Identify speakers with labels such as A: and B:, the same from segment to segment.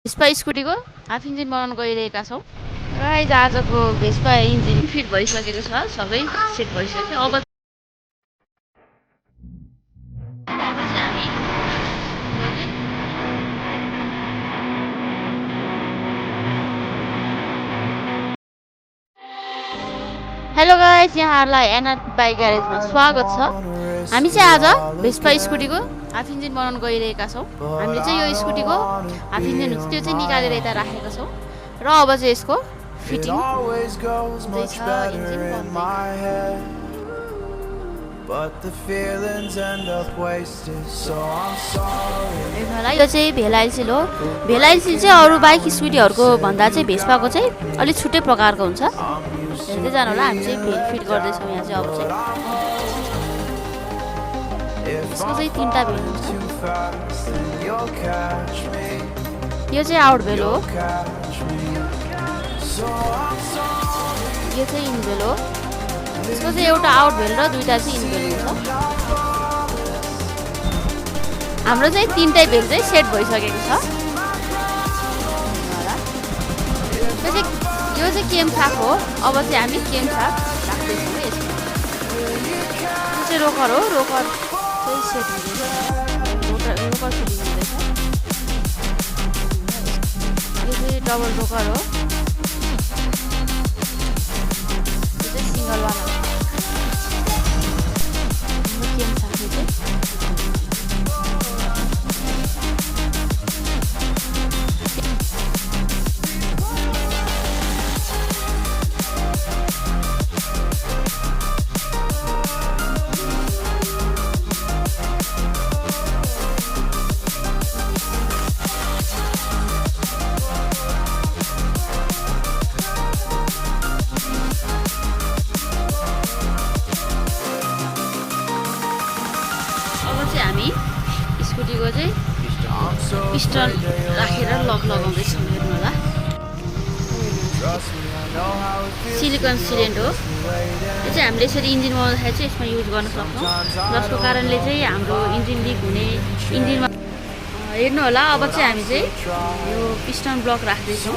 A: Vespa स्कुटीको half engine बनाउन गइरहेका छौँ र आजको भेस्पा इन्जिन फिट भइसकेको छ, सबै सेट भइसक्यो। अब हेलो गाइस, यहाँहरूलाई एनआर बाइक ग्यारेजमा स्वागत छ। हामी चाहिँ आज भेस्पा स्कुटीको हाफ इन्जिन बनाउन गइरहेका छौँ। हामीले चाहिँ यो स्कुटीको हाफ इन्जिन हुन्छ त्यो चाहिँ निकालेर यता राखेका छौँ र अब चाहिँ यसको फिटिङ हुँदैछ। इन्जिन बन्दै यो चाहिँ भेलाइलसिल हो। भेलाइलसिल चाहिँ अरू बाइक स्कुटीहरूको भन्दा चाहिँ भेस्पाको चाहिँ अलिक छुट्टै प्रकारको हुन्छ। हेर्दै जानु होला, हामी चाहिँ भेल फिट गर्दैछौँ यहाँ चाहिँ। अब चाहिँ यसको चाहिँ 3टा भेल हुन्छ। यो चाहिँ आउट भेल हो, यो चाहिँ इन भेल हो। यसको चाहिँ एउटा आउट भेल र 2टा चाहिँ इन भेल हुन्छ। हाम्रो चाहिँ 3टै भेल चाहिँ सेट भइसकेको छ। यो चाहिँ केम छाप हो। अब चाहिँ हामी केम छाप राख्दैछौँ। यसको यो चाहिँ रोकर हो, रोकर चाहिँ सेट हुँदैछ, रोकर फिटिङ हुँदैछ। यो चाहिँ डबल रोकर हो, यो चाहिँ सिङ्गल वाला हो। केम छाप चाहिँ हामी स्कुटीको चाहिँ पिस्टन राखेर लक लगाउँदैछौँ। हेर्नु होला, सिलिकन सिलिन्ड हो। यो चाहिँ हामीले यसरी इन्जिन बनाउँदाखेरि चाहिँ यसमा युज गर्न सक्छौँ, जसको कारणले चाहिँ हाम्रो इन्जिन लिक हुने इन्जिनमा हेर्नु होला। अब चाहिँ हामी चाहिँ यो पिस्टन ब्लक राख्दैछौँ।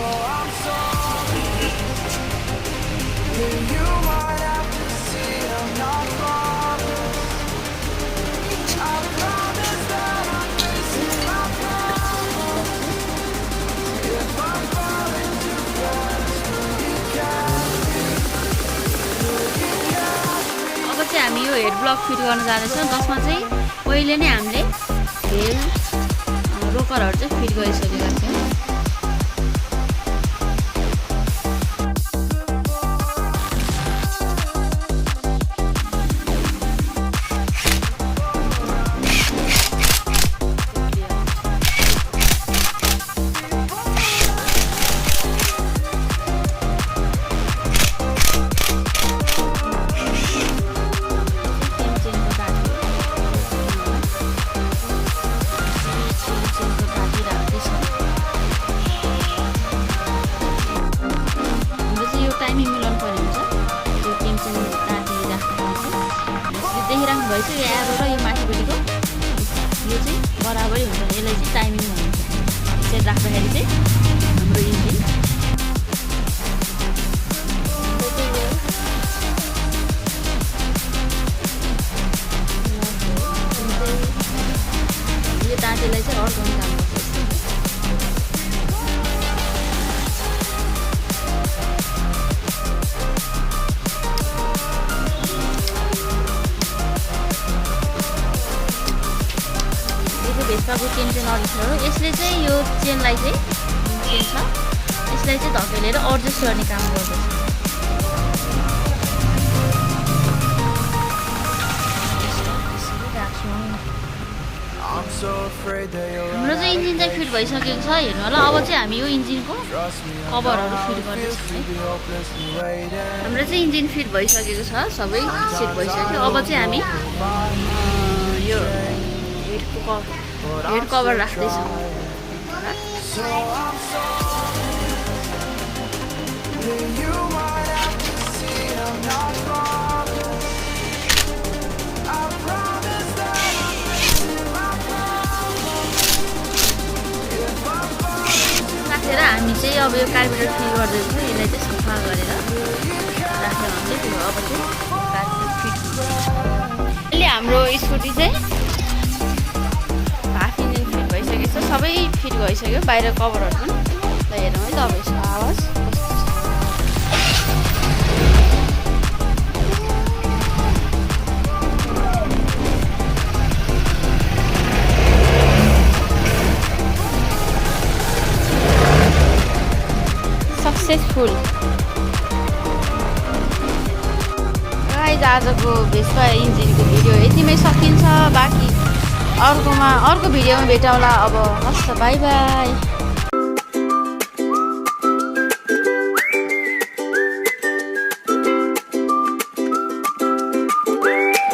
A: हामी यो हेड ब्लक फिट गर्न जाँदैछौँ, जसमा चाहिँ पहिले नै हामीले भेल रोकरहरू चाहिँ फिट गरिसकेका थियौँ। टाइमिङ मिलाउनु पर्ने हुन्छ। त्यो टिम चाहिँ राति राख्दाखेरि चाहिँ देखिराख्नु भएछ। यो एरो र यो माथिपट्टिको यो चाहिँ बराबरै हुन्छ, यसलाई चाहिँ टाइमिङ भनिन्छ। यसरी राख्दाखेरि चाहिँ हाम्रो इन्जिन यो तातेलाई चाहिँ अड्काउने काम गर्छ। भेस्पाको चेन चाहिँ नरिसेर हो। यसले चाहिँ यो चेनलाई चाहिँ चेन छ, यसलाई चाहिँ धकेलेर एडजस्ट गर्ने काम गर्दछ। हाम्रो चाहिँ इन्जिन चाहिँ फिट भइसकेको छ। हेर्नु होला, अब चाहिँ हामी यो इन्जिनको कभरहरू फिट गर्दैछौँ। हाम्रो चाहिँ इन्जिन फिट भइसकेको छ, सबै सेट भइसक्यो। अब चाहिँ हामी यो हेड कभर राख्दैछौँ। राखेर हामी चाहिँ अब यो कार्बेटर फिट गर्दैछौँ। यसलाई चाहिँ सफा गरेर राखेर हुन्छ त्यो अब चाहिँ कार्बेटर फिट हुन्छ। अहिले हाम्रो स्कुटी चाहिँ हाफ इन्जिन फिट भइसकेको छ, सबै फिट भइसक्यो, बाहिर कभरहरू पनि। ल हेरौँ है त अब यसको आवाज सक्सेसफुल। गाइज आजको भेस्पा इन्जिनको भिडियो यतिमै सकिन्छ। बाँकी अर्को भिडियोमा भेटौँला। अब हस्, बाई बाई।